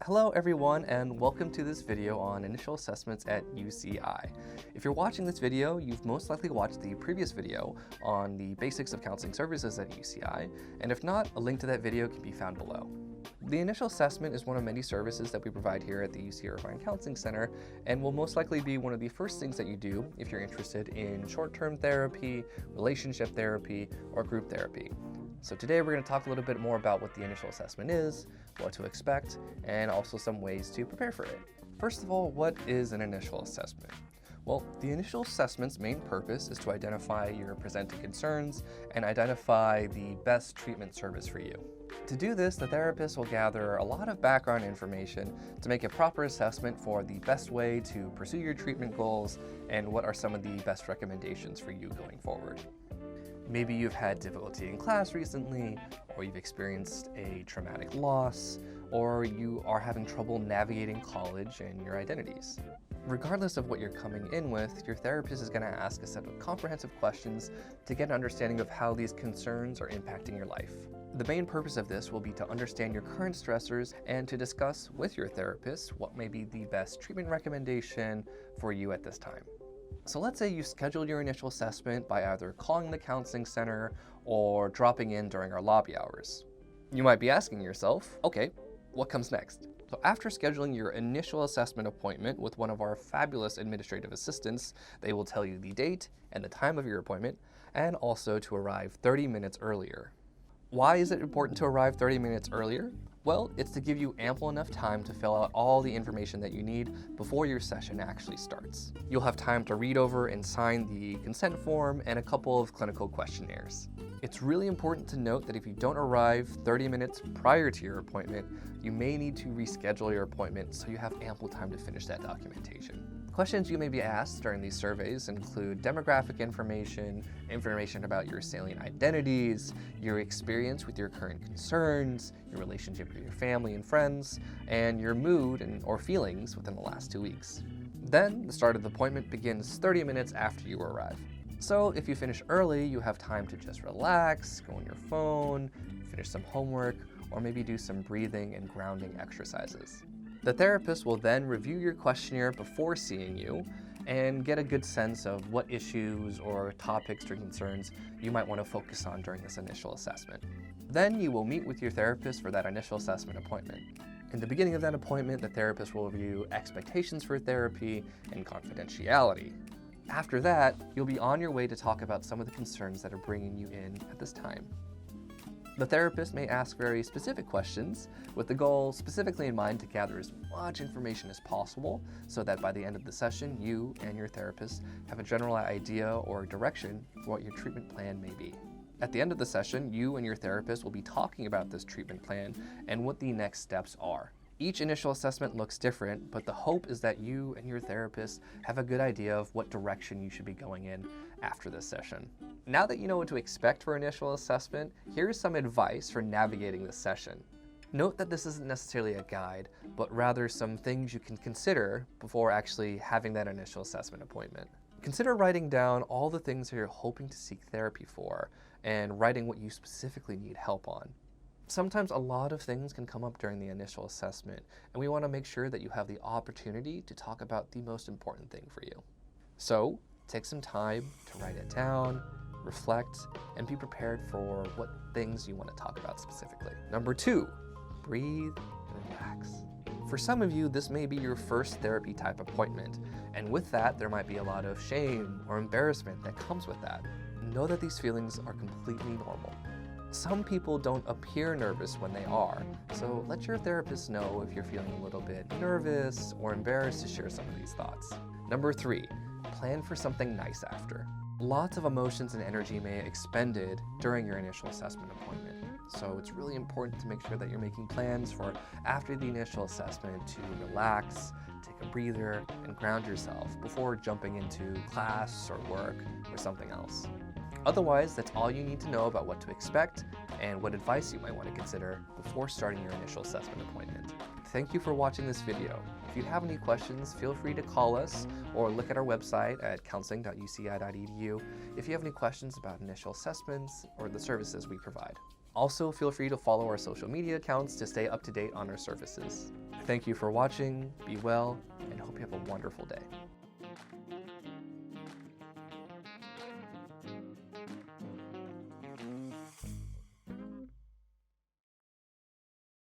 Hello everyone, and welcome to this video on initial assessments at UCI. If you're watching this video, you've most likely watched the previous video on the basics of counseling services at UCI, and if not, a link to that video can be found below. The initial assessment is one of many services that we provide here at the UCI Irvine Counseling Center, and will most likely be one of the first things that you do if you're interested in short-term therapy, relationship therapy, or group therapy. So today we're going to talk a little bit more about what the initial assessment is, what to expect, and also some ways to prepare for it. First of all, what is an initial assessment? Well, the initial assessment's main purpose is to identify your presenting concerns and identify the best treatment service for you. To do this, the therapist will gather a lot of background information to make a proper assessment for the best way to pursue your treatment goals and what are some of the best recommendations for you going forward. Maybe you've had difficulty in class recently, or you've experienced a traumatic loss, or you are having trouble navigating college and your identities. Regardless of what you're coming in with, your therapist is going to ask a set of comprehensive questions to get an understanding of how these concerns are impacting your life. The main purpose of this will be to understand your current stressors and to discuss with your therapist what may be the best treatment recommendation for you at this time. So let's say you scheduled your initial assessment by either calling the counseling center or dropping in during our lobby hours. You might be asking yourself, okay, what comes next? So after scheduling your initial assessment appointment with one of our fabulous administrative assistants, they will tell you the date and the time of your appointment, and also to arrive 30 minutes earlier. Why is it important to arrive 30 minutes earlier? Well, it's to give you ample enough time to fill out all the information that you need before your session actually starts. You'll have time to read over and sign the consent form and a couple of clinical questionnaires. It's really important to note that if you don't arrive 30 minutes prior to your appointment, you may need to reschedule your appointment so you have ample time to finish that documentation. Questions you may be asked during these surveys include demographic information, information about your salient identities, your experience with your current concerns, your relationship with your family and friends, and your mood or feelings within the last 2 weeks. Then, the start of the appointment begins 30 minutes after you arrive. So if you finish early, you have time to just relax, go on your phone, finish some homework, or maybe do some breathing and grounding exercises. The therapist will then review your questionnaire before seeing you and get a good sense of what issues or topics or concerns you might want to focus on during this initial assessment. Then you will meet with your therapist for that initial assessment appointment. In the beginning of that appointment, the therapist will review expectations for therapy and confidentiality. After that, you'll be on your way to talk about some of the concerns that are bringing you in at this time. The therapist may ask very specific questions with the goal specifically in mind to gather as much information as possible so that by the end of the session, you and your therapist have a general idea or direction for what your treatment plan may be. At the end of the session, you and your therapist will be talking about this treatment plan and what the next steps are. Each initial assessment looks different, but the hope is that you and your therapist have a good idea of what direction you should be going in after this session. Now that you know what to expect for initial assessment, here's some advice for navigating this session. Note that this isn't necessarily a guide, but rather some things you can consider before actually having that initial assessment appointment. Consider writing down all the things that you're hoping to seek therapy for and writing what you specifically need help on. Sometimes a lot of things can come up during the initial assessment, and we want to make sure that you have the opportunity to talk about the most important thing for you. So, take some time to write it down, reflect, and be prepared for what things you want to talk about specifically. Number 2, breathe and relax. For some of you, this may be your first therapy type appointment, and with that, there might be a lot of shame or embarrassment that comes with that. Know that these feelings are completely normal. Some people don't appear nervous when they are, so let your therapist know if you're feeling a little bit nervous or embarrassed to share some of these thoughts. Number 3, plan for something nice after. Lots of emotions and energy may be expended during your initial assessment appointment, so it's really important to make sure that you're making plans for after the initial assessment to relax, take a breather, and ground yourself before jumping into class or work or something else. Otherwise, that's all you need to know about what to expect and what advice you might want to consider before starting your initial assessment appointment. Thank you for watching this video. If you have any questions, feel free to call us or look at our website at counseling.uci.edu if you have any questions about initial assessments or the services we provide. Also, feel free to follow our social media accounts to stay up to date on our services. Thank you for watching, be well, and hope you have a wonderful day.